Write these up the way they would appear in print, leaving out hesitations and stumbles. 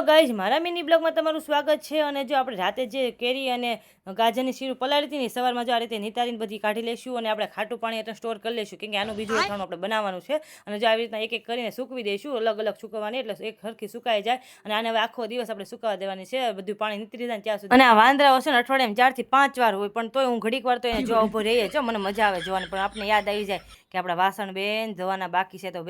Guys, મારા mini બ્લોગમાં તમારું સ્વાગત છે। અને જો આપણે રાતે જે કેરી અને ગાજરની શીરું પલાળી હતી ને સવારમાં જો આ રીતે નિતારીને બધી કાઢી લઈશું અને આપણે ખાટું પાણી એટલે સ્ટોર કરી લઈશું, કેમ કે આનું બીજું અથાણું આપણે બનાવવાનું છે। અને જો આવી રીતના એક એક કરીને સૂકવી દઈશું, અલગ અલગ સૂકવવાની, એટલે એક સરખી સુકાઈ જાય અને આને હવે આખો દિવસ આપણે સુકાવા દેવાની છે, બધું પાણી નીતરી જાય ત્યાં સુધી। અને આ વાંદરાઓ છે ને અઠવાડિયામાં 4 થી 5 વાર હોય, પણ તોય હું ઘડીક વાર તો એને જોવા ઊભો રહીએ છો, મને મજા આવે જોવાની, પણ આપણે યાદ આવી જાય કે આપણા વાસણ બેન ધોવાના બાકી છે, તો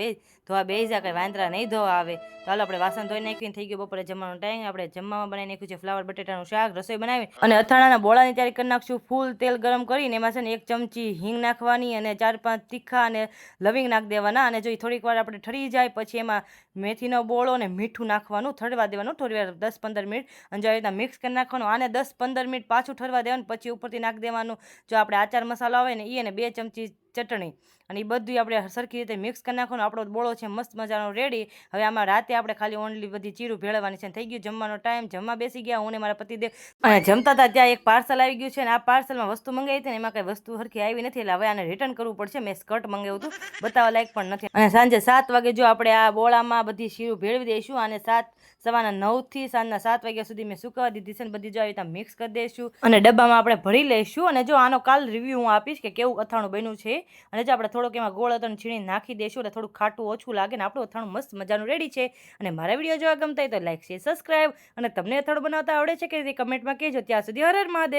ધોવા બેસી જાય, કંઈ વાંદરા નહીં ધોવા આવે। તો હાલો આપણે વાસણ ધોઈ નાખીને થઈ ગયું બપોરે જમવાનો ટાઈમ। આપણે જમવામાં બનાવી નાખ્યું છે ફ્લાવર બટેટાનું શાક, રસોઈ બનાવી અને અથાણાના બોળાની તૈયારી કરી નાખશું। ફૂલ તેલ ગરમ કરીને એમાં છે ને 1 ચમચી હિંગ નાખવાની અને 4-5 તીખા અને લવિંગ નાખી દેવાના, અને જો થોડીક વાર આપણે ઠરી જાય પછી એમાં મેથીનો બોળો અને મીઠું નાખવાનું, ઠરવા દેવાનું થોડી વાર 10-15 મિનિટ, અને જો આવી રીતના મિક્સ કરી નાખવાનું। આને 10-15 મિનિટ પાછું ઠરવા દેવાનું, પછી ઉપરથી નાખી દેવાનું જો આપણે આચાર મસાલો આવે ને એ, અને 2 ચમચી ચટણી, અને એ બધું આપણે સરખી રીતે મિક્સ કરી નાખવાનું। આપણો બોળો છે મસ્ત મજાનો રેડી। હવે આમાં રાતે આપણે ખાલી ઓનલી બધી ચીરું ભેળવવાની છે। થઈ ગયું જમવાનો ટાઈમ, જમવા બેસી ગયા હું ને મારા પતિદેવ, અને જમતા હતા ત્યાં એક પાર્સલ આવી ગયું છે, અને આ પાર્સલમાં વસ્તુ મંગાવી હતી ને એમાં કઈ વસ્તુ સરખી આવી નથી, એટલે હવે આને રિટર્ન કરવું પડશે। મેં સ્કર્ટ મંગાવ્યું હતું, બતાવવા લાયક પણ નથી। અને સાંજે 7 વાગે જો આપણે આ બોળામાં બધી શીરું ભેળવી દઈશું, અને સવારના 9 થી સાંજના 7 વાગ્યા સુધી મેં સુકાવા દીધી છે, ને બધી જો આવી રીતના મિક્સ કરી દઈશું અને ડબ્બામાં આપણે ભરી લઈશું। અને જો આનો કાલ રિવ્યૂ હું આપીશ કે કેવું અથાણું બન્યું છે। અને જો આપણે થોડોક એમાં ગોળ અથાણું છીણીને નાખી દઈશું એટલે થોડું ખાટું ઓછું લાગે ને આપણું અથાણું મસ્ત મજાનું રેડી છે। અને મારા વિડીયો જોવા ગમતા હોય તો લાઈક, શેર, સબસ્ક્રાઈબ, અને તમને અથાણું બનાવતા આવડે છે કે કમેન્ટમાં કહેજો। ત્યાં સુધી હર હર મહાદેવ।